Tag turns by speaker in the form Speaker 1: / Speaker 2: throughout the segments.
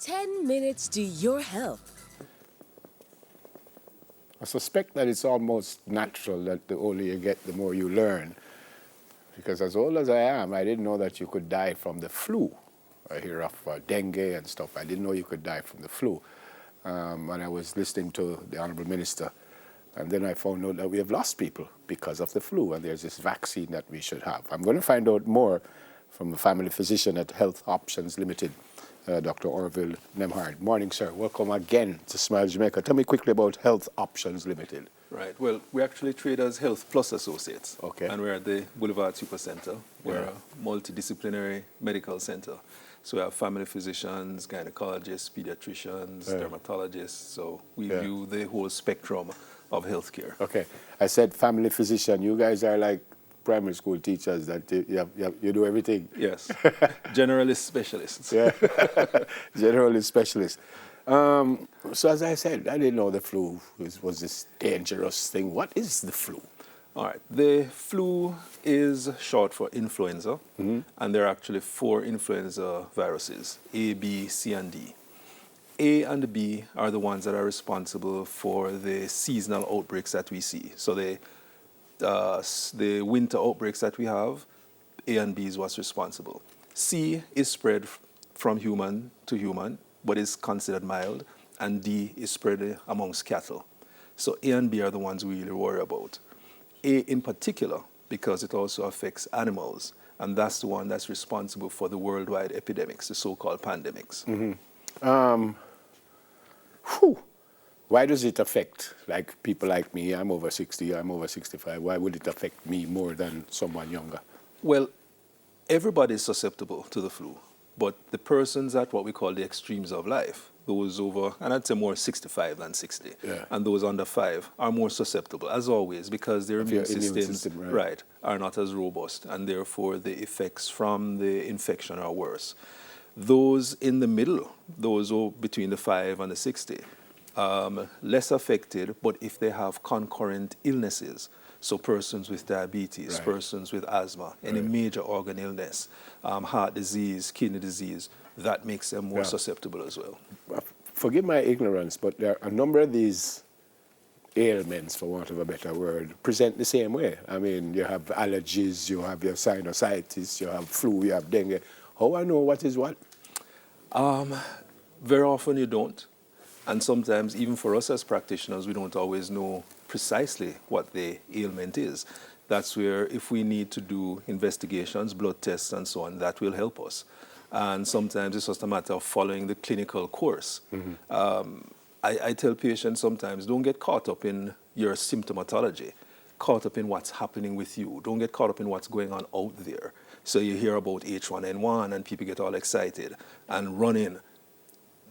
Speaker 1: 10 minutes to your health.
Speaker 2: I suspect that it's almost natural that the older you get, the more you learn. Because as old as I am, I didn't know that you could die from the flu. I hear of dengue and stuff. I didn't know you could die from the flu. And I was listening to the Honorable Minister, and then I found out that we have lost people because of the flu, and there's this vaccine that we should have. I'm going to find out more from a family physician at Health Options Limited, Dr. Orville Nemhard. Morning, sir. Welcome again to Smile Jamaica. Tell me quickly about Health Options Limited.
Speaker 3: Right. Well, we actually trade as Health Plus Associates.
Speaker 2: Okay.
Speaker 3: And we're at the Boulevard Supercenter. We're a multidisciplinary medical center. So we have family physicians, gynecologists, pediatricians, dermatologists. So we view the whole spectrum of healthcare.
Speaker 2: Okay. I said family physician. You guys are like primary school teachers that you do everything.
Speaker 3: Yes. Generalist specialists.
Speaker 2: Yeah. Generalist specialist. So as I said, I didn't know the flu was this dangerous thing. What is the flu?
Speaker 3: All right. The flu is short for influenza, and there are actually 4 influenza viruses, A, B, C, and D. A and B are the ones that are responsible for the seasonal outbreaks that we see. So the winter outbreaks that we have, A and B is what's responsible. C is spread from human to human, but is considered mild, and D is spread amongst cattle. So A and B are the ones we really worry about. A in particular, because it also affects animals, and that's the one that's responsible for the worldwide epidemics, the so-called pandemics.
Speaker 2: Why does it affect like people like me? I'm over 60, I'm over 65. Why would it affect me more than someone younger?
Speaker 3: Well, everybody is susceptible to the flu, but the persons at what we call the extremes of life, those over, and I'd say more 65 than 60, and those under 5 are more susceptible, as always, because their immune systems are not as robust, and therefore the effects from the infection are worse. Those in the middle, those between the 5 and the 60, less affected, but if they have concurrent illnesses, so persons with diabetes, persons with asthma, any major organ illness, heart disease, kidney disease, that makes them more susceptible as well.
Speaker 2: Forgive my ignorance, but there are a number of these ailments, for want of a better word, present the same way. I mean, you have allergies, you have your sinusitis, you have flu, you have dengue. How I know what is what?
Speaker 3: Very often you don't. And sometimes, even for us as practitioners, we don't always know precisely what the ailment is. That's where, if we need to do investigations, blood tests, and so on, that will help us. And sometimes it's just a matter of following the clinical course. I tell patients sometimes, don't get caught up in your symptomatology, caught up in what's happening with you. Don't get caught up in what's going on out there. So you hear about H1N1 and people get all excited and run in.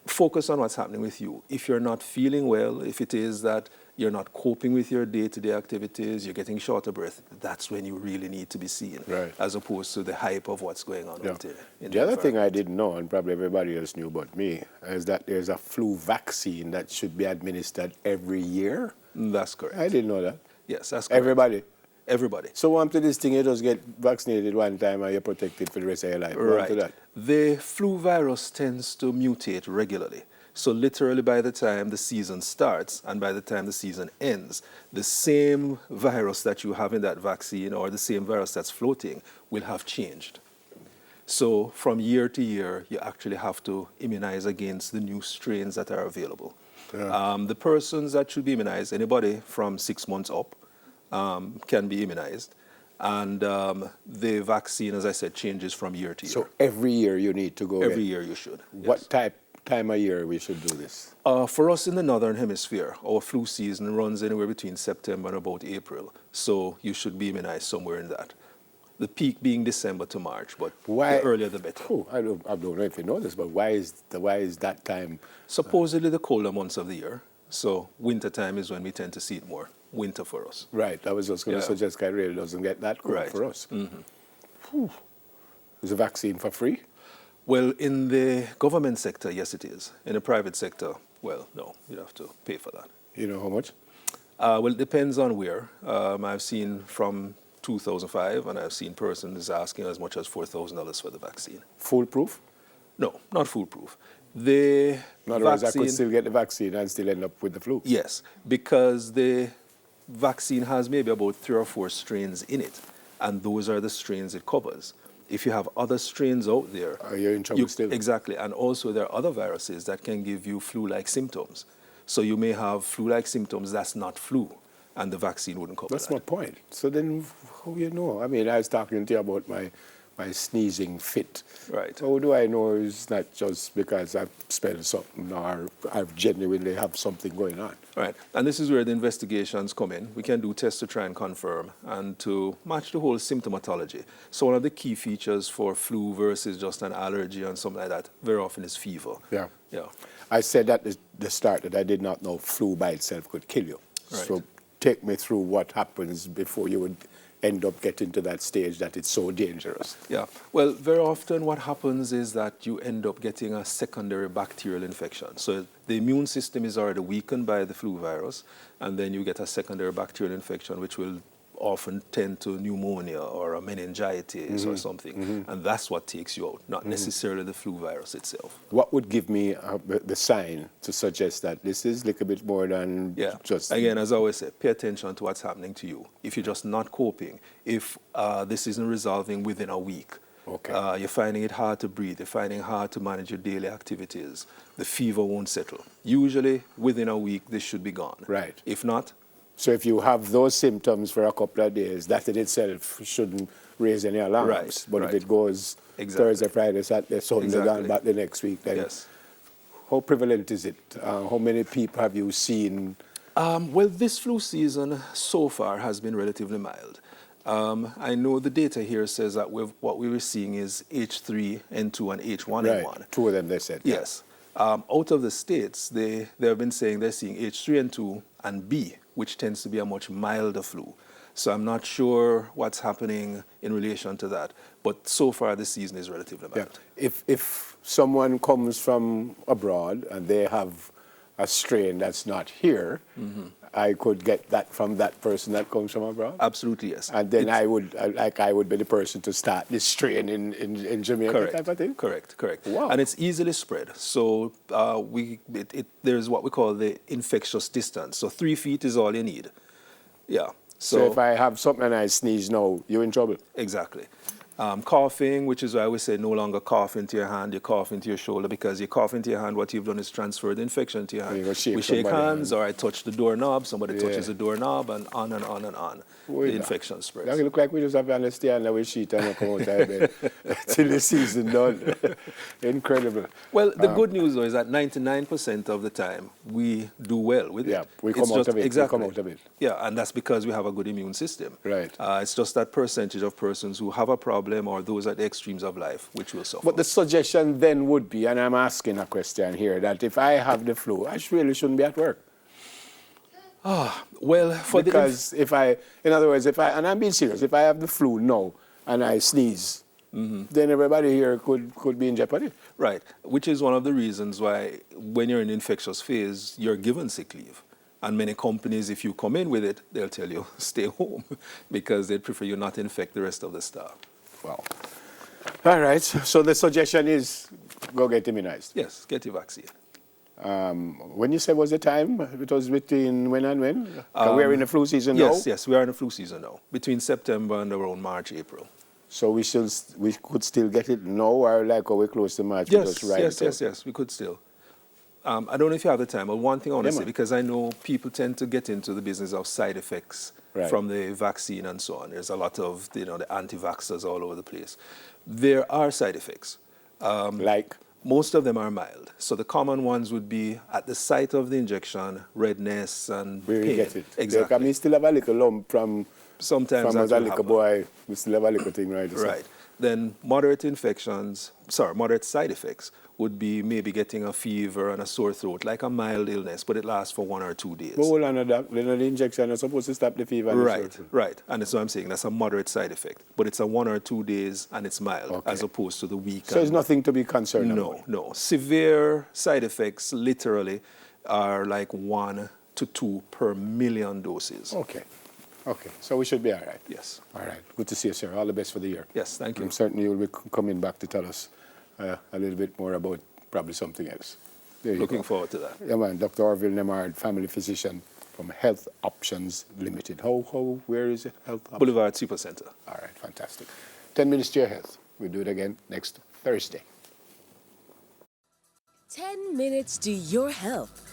Speaker 3: Focus on what's happening with you. If you're not feeling well, if it is that you're not coping with your day-to-day activities, you're getting short of breath, that's when you really need to be seen, as opposed to the hype of what's going on out there.
Speaker 2: The other thing I didn't know, and probably everybody else knew but me, is that there's a flu vaccine that should be administered every year.
Speaker 3: That's correct.
Speaker 2: I didn't know that.
Speaker 3: Yes, that's correct.
Speaker 2: Everybody?
Speaker 3: Everybody.
Speaker 2: So after this thing, you just get vaccinated one time and you're protected for the rest of your life. After that.
Speaker 3: The flu virus tends to mutate regularly. So literally by the time the season starts and by the time the season ends, the same virus that you have in that vaccine or the same virus that's floating will have changed. So from year to year, you actually have to immunize against the new strains that are available. The persons that should be immunized, anybody from 6 months up, can be immunized. And the vaccine, as I said, changes from year to year.
Speaker 2: So every year you need to go
Speaker 3: Every year you should.
Speaker 2: What time of year we should do this?
Speaker 3: For us in the Northern Hemisphere, our flu season runs anywhere between September and about April. So you should be immunized somewhere in that. The peak being December to March, but the earlier the better.
Speaker 2: I don't know if you know this, but why is that time?
Speaker 3: Supposedly the colder months of the year. So winter time is when we tend to see it more. Winter for us.
Speaker 2: Right. I was just going to suggest it really doesn't get that cold for us. Is the vaccine for free?
Speaker 3: Well, in the government sector, yes, it is. In the private sector, well, no, you have to pay for that.
Speaker 2: You know how much?
Speaker 3: Well, it depends on where. I've seen from 2005, and I've seen persons asking as much as $4,000 for the vaccine.
Speaker 2: Foolproof?
Speaker 3: No, not foolproof. The
Speaker 2: In other words, I
Speaker 3: vaccine,
Speaker 2: could still get the vaccine and still end up with the flu.
Speaker 3: yes, because the vaccine has maybe about 3 or 4 strains in it, and those are the strains it covers. If you have other strains out there,
Speaker 2: You're in trouble still.
Speaker 3: Exactly, and also there are other viruses that can give you flu-like symptoms. So you may have flu-like symptoms that's not flu, and the vaccine wouldn't cover
Speaker 2: That's
Speaker 3: that.
Speaker 2: my point. So then, how you know? I mean, I was talking to you about my sneezing fit.
Speaker 3: Right.
Speaker 2: How do I know it's not just because I've spent something or I genuinely have something going on?
Speaker 3: Right, and this is where the investigations come in. We can do tests to try and confirm and to match the whole symptomatology. So one of the key features for flu versus just an allergy and something like that very often is fever.
Speaker 2: Yeah.
Speaker 3: Yeah.
Speaker 2: I said at the start that I did not know flu by itself could kill you.
Speaker 3: Right.
Speaker 2: So take me through what happens before you would end up getting to that stage that it's so dangerous.
Speaker 3: Yeah, well, very often what happens is that you end up getting a secondary bacterial infection. So the immune system is already weakened by the flu virus, and then you get a secondary bacterial infection, which will often tend to pneumonia or a meningitis or something. And that's what takes you out, not necessarily the flu virus itself.
Speaker 2: What would give me the sign to suggest that this is a little bit more than
Speaker 3: Yeah.
Speaker 2: just...
Speaker 3: Again, as I always say, pay attention to what's happening to you. If you're just not coping, if this isn't resolving within a week,
Speaker 2: Okay.
Speaker 3: you're finding it hard to breathe, you're finding it hard to manage your daily activities, the fever won't settle. Usually, within a week, this should be gone.
Speaker 2: Right.
Speaker 3: If not,
Speaker 2: So if you have those symptoms for a couple of days, that in itself shouldn't raise any alarms.
Speaker 3: Right,
Speaker 2: But
Speaker 3: right.
Speaker 2: if it goes
Speaker 3: Exactly.
Speaker 2: Thursday, Friday, Saturday, Sunday,
Speaker 3: Exactly.
Speaker 2: gone back the next week, then
Speaker 3: yes.
Speaker 2: how prevalent is it? How many people have you seen?
Speaker 3: Well, this flu season so far has been relatively mild. I know the data here says that what we were seeing is H3N2 and H1N1.
Speaker 2: Right, 2 of them, they said.
Speaker 3: Yes. Out of the states, they have been saying they're seeing H3N2 and B, which tends to be a much milder flu. So I'm not sure what's happening in relation to that. But so far, this season is relatively
Speaker 2: Yeah.
Speaker 3: mild.
Speaker 2: If someone comes from abroad and they have a strain that's not here, I could get that from that person that comes from abroad?
Speaker 3: Absolutely, yes.
Speaker 2: And then I would be the person to start this strain in Jamaica
Speaker 3: Correct.
Speaker 2: type of thing?
Speaker 3: Correct.
Speaker 2: Wow.
Speaker 3: And it's easily spread. So there's what we call the infectious distance. So 3 feet is all you need. Yeah.
Speaker 2: So if I have something and I sneeze now, you're in trouble?
Speaker 3: Exactly. Coughing, which is why we say no longer cough into your hand, you cough into your shoulder, because you cough into your hand, what you've done is transfer the infection to your hand.
Speaker 2: You go shake
Speaker 3: We shake
Speaker 2: somebody's
Speaker 3: hands, or I touch the doorknob, somebody
Speaker 2: Yeah.
Speaker 3: touches the doorknob, and on and on and on.
Speaker 2: Wait
Speaker 3: the
Speaker 2: now.
Speaker 3: infection spreads.
Speaker 2: That look like we just have to understand that we sheet and come out of bed till the season done. Incredible.
Speaker 3: Well, the good news, though, is that 99% of the time, we do well with
Speaker 2: Yeah,
Speaker 3: it.
Speaker 2: we
Speaker 3: It's
Speaker 2: come out
Speaker 3: just-
Speaker 2: of it. We
Speaker 3: Exactly.
Speaker 2: come out of it.
Speaker 3: Yeah, and that's because we have a good immune system.
Speaker 2: Right.
Speaker 3: It's just that percentage of persons who have a problem or those at the extremes of life, which will suffer.
Speaker 2: But the suggestion then would be, and I'm asking a question here, that if I have the flu, I really shouldn't be at work.
Speaker 3: Well, for
Speaker 2: Because if I, in other words, and I'm being serious, if I have the flu now and I sneeze, then everybody here could be in jeopardy.
Speaker 3: Right, which is one of the reasons why when you're in the infectious phase, you're given sick leave. And many companies, if you come in with it, they'll tell you, stay home, because they'd prefer you not infect the rest of the staff.
Speaker 2: Wow. All right, so the suggestion is go get immunized.
Speaker 3: Yes, get your vaccine.
Speaker 2: When you said was the time, it was between when and when? We're in the flu season now?
Speaker 3: Yes, we are in the flu season now, between September and around March, April.
Speaker 2: So we could still get it now, or like, are we close to March? we just ride it out?
Speaker 3: Yes, we could still. I don't know if you have the time, but one thing I want to
Speaker 2: Yeah,
Speaker 3: say,
Speaker 2: man.
Speaker 3: because I know people tend to get into the business of side effects
Speaker 2: Right.
Speaker 3: from the vaccine and so on. There's a lot of, the anti-vaxxers all over the place. There are side effects.
Speaker 2: Like?
Speaker 3: Most of them are mild. So the common ones would be at the site of the injection, redness and
Speaker 2: Where
Speaker 3: pain.
Speaker 2: you get it.
Speaker 3: Exactly.
Speaker 2: I mean, still have a little lump from
Speaker 3: Sometimes
Speaker 2: as
Speaker 3: that
Speaker 2: a
Speaker 3: will
Speaker 2: little
Speaker 3: happen.
Speaker 2: boy. We still have a little thing, right?
Speaker 3: Right. Then moderate side effects would be maybe getting a fever and a sore throat, like a mild illness, but it lasts for 1 or 2 days.
Speaker 2: But hold on, the injection is supposed to stop the fever. and the
Speaker 3: Right,
Speaker 2: sore throat.
Speaker 3: right. And that's what I'm saying. That's a moderate side effect. But it's a 1 or 2 days and it's mild,
Speaker 2: Okay.
Speaker 3: as opposed to the weak.
Speaker 2: So it's
Speaker 3: and-
Speaker 2: nothing to be concerned about.
Speaker 3: No. Severe side effects literally are like 1 to 2 per million doses.
Speaker 2: Okay. So we should be all right.
Speaker 3: Yes.
Speaker 2: All right. Good to see you, sir. All the best for the year.
Speaker 3: Yes, thank you.
Speaker 2: I'm certain you'll be coming back to tell us a little bit more about probably something else. There you
Speaker 3: Looking
Speaker 2: go.
Speaker 3: forward to that.
Speaker 2: Yeah, man. Dr. Orville Nemard, family physician from Health Options Limited. Where is it? Health Options?
Speaker 3: Boulevard Supercenter.
Speaker 2: All right, fantastic. 10 minutes to your health. We'll do it again next Thursday.
Speaker 1: 10 minutes to your health